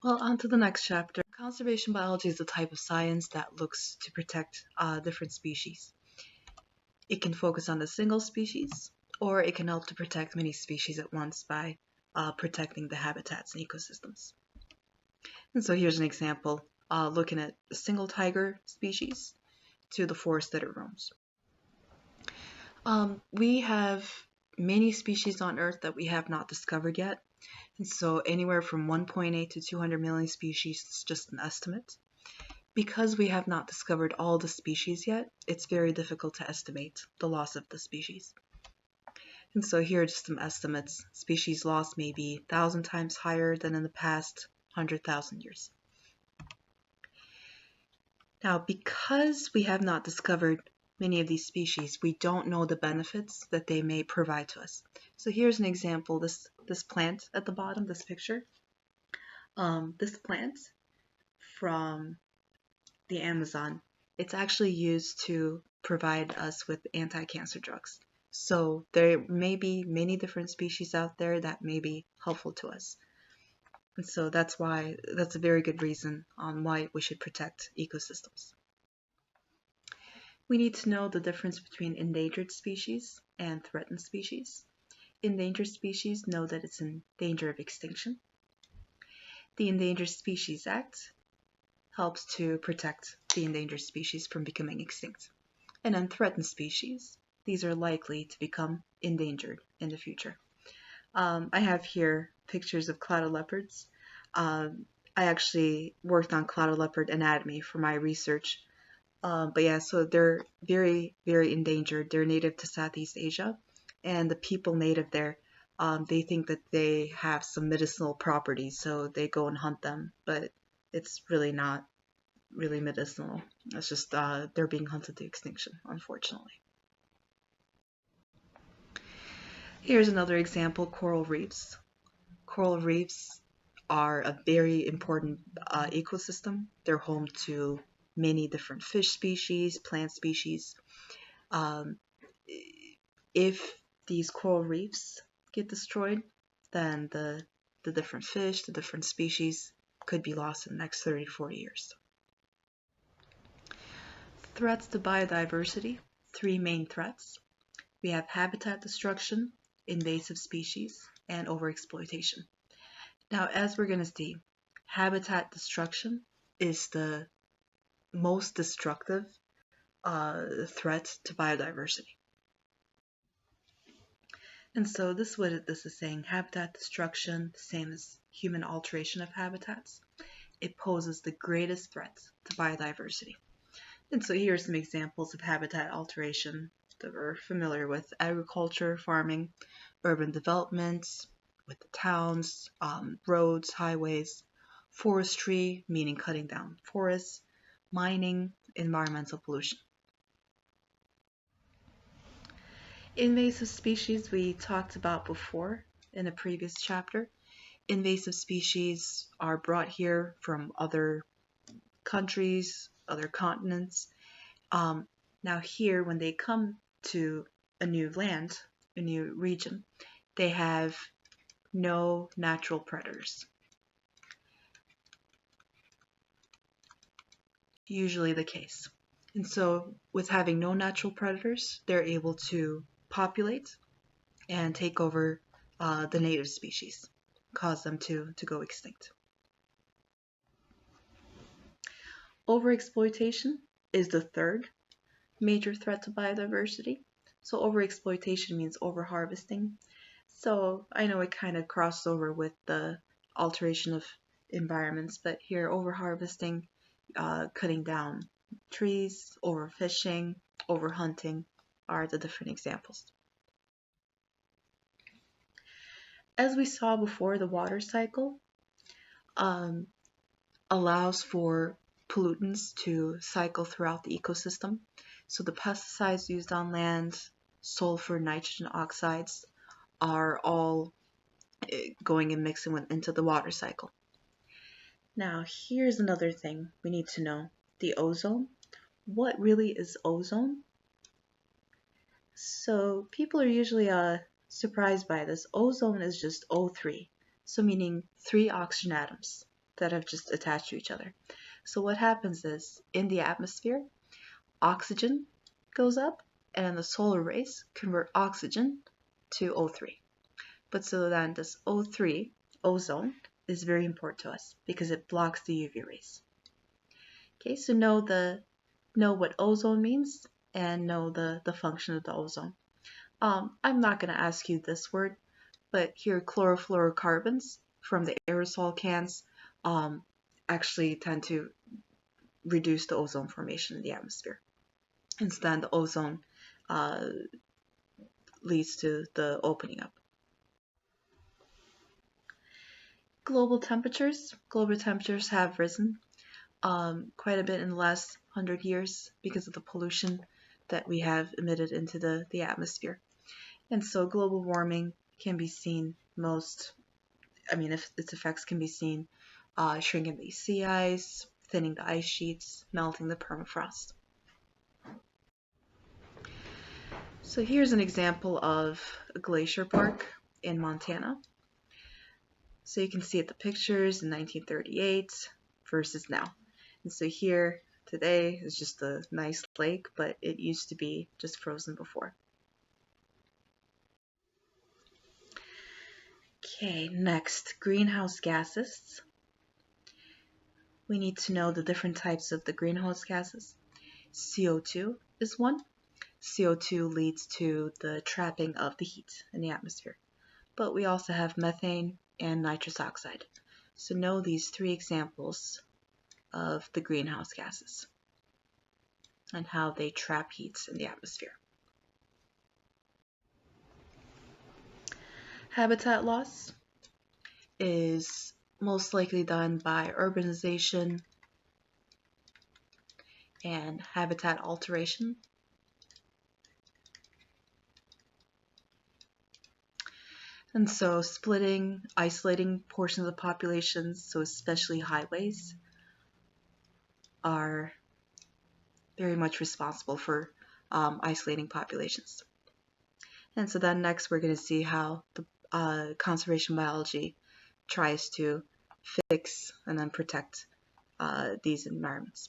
Well, on to the next chapter. Conservation biology is a type of science that looks to protect different species. It can focus on a single species, or it can help to protect many species at once by protecting the habitats and ecosystems. And so here's an example looking at a single tiger species to the forest that it roams. We have many species on Earth that we have not discovered yet. And so anywhere from 1.8 to 200 million species is just an estimate. Because we have not discovered all the species yet, it's very difficult to estimate the loss of the species. And so here are just some estimates. Species loss may be 1,000 times higher than in the past 100,000 years. Now, because we have not discovered many of these species, we don't know the benefits that they may provide to us. So here's an example, this plant at the bottom, this picture. This plant from the Amazon, it's actually used to provide us with anti-cancer drugs. So there may be many different species out there that may be helpful to us. And so that's a very good reason on why we should protect ecosystems. We need to know the difference between endangered species and threatened species. Endangered species know that it's in danger of extinction. The Endangered Species Act helps to protect the endangered species from becoming extinct. And then threatened species, these are likely to become endangered in the future. I have here pictures of clouded leopards. I actually worked on clouded leopard anatomy for my research. But yeah, so they're very, very endangered. They're native to Southeast Asia, and the people native there, they think that they have some medicinal properties, so they go and hunt them, but it's really not really medicinal. It's just they're being hunted to extinction, unfortunately. Here's another example, coral reefs. Coral reefs are a very important ecosystem. They're home to many different fish species, plant species. Um, if these coral reefs get destroyed, then the different fish, the different species could be lost in the next 30 to 40 years. Threats to biodiversity, three main threats. We have habitat destruction, invasive species, and overexploitation. Now, as we're going to see, habitat destruction is the most destructive threat to biodiversity. And so this is what this is saying, habitat destruction, same as human alteration of habitats. It poses the greatest threat to biodiversity. And so here are some examples of habitat alteration that we're familiar with: agriculture, farming, urban development, with the towns, roads, highways, forestry, meaning cutting down forests, mining, environmental pollution. Invasive species we talked about before in a previous chapter. Invasive species are brought here from other countries, other continents. Now here, when they come to a new land, a new region, they have no natural predators. Usually the case. And so with having no natural predators, they're able to populate and take over the native species, cause them to go extinct. Overexploitation is the third major threat to biodiversity. So overexploitation means overharvesting. So I know it kind of crossed over with the alteration of environments, but here overharvesting, cutting down trees, overfishing, overhunting are the different examples. As we saw before, the water cycle allows for pollutants to cycle throughout the ecosystem. So the pesticides used on land, sulfur, nitrogen oxides are all going and mixing into the water cycle. Now here's another thing we need to know, the ozone. What really is ozone? So people are usually surprised by this. Ozone is just O3, so meaning 3 oxygen atoms. that have just attached to each other. So what happens is, in the atmosphere, oxygen goes up, and the solar rays convert oxygen to O3. But so then this O3, ozone, is very important to us because it blocks the UV rays. Okay, so know what ozone means and know the function of the ozone. I'm not going to ask you this word, but here chlorofluorocarbons from the aerosol cans actually tend to reduce the ozone formation in the atmosphere. Instead, the ozone leads to the opening up. Global temperatures have risen quite a bit in the last 100 years because of the pollution that we have emitted into the atmosphere. And so global warming can be seen if its effects can be seen shrinking the sea ice, thinning the ice sheets, melting the permafrost. So here's an example of a glacier park in Montana. So you can see at the pictures in 1938 versus now. And so here today is just a nice lake, but it used to be just frozen before. Okay, next, greenhouse gases. We need to know the different types of the greenhouse gases. CO2 is one. CO2 leads to the trapping of the heat in the atmosphere. But we also have methane and nitrous oxide. So know these three examples of the greenhouse gases and how they trap heat in the atmosphere. Habitat loss is most likely done by urbanization and habitat alteration. And so isolating portions of the populations, so especially highways, are very much responsible for isolating populations. And so then next we're going to see how the conservation biology tries to fix and then protect these environments.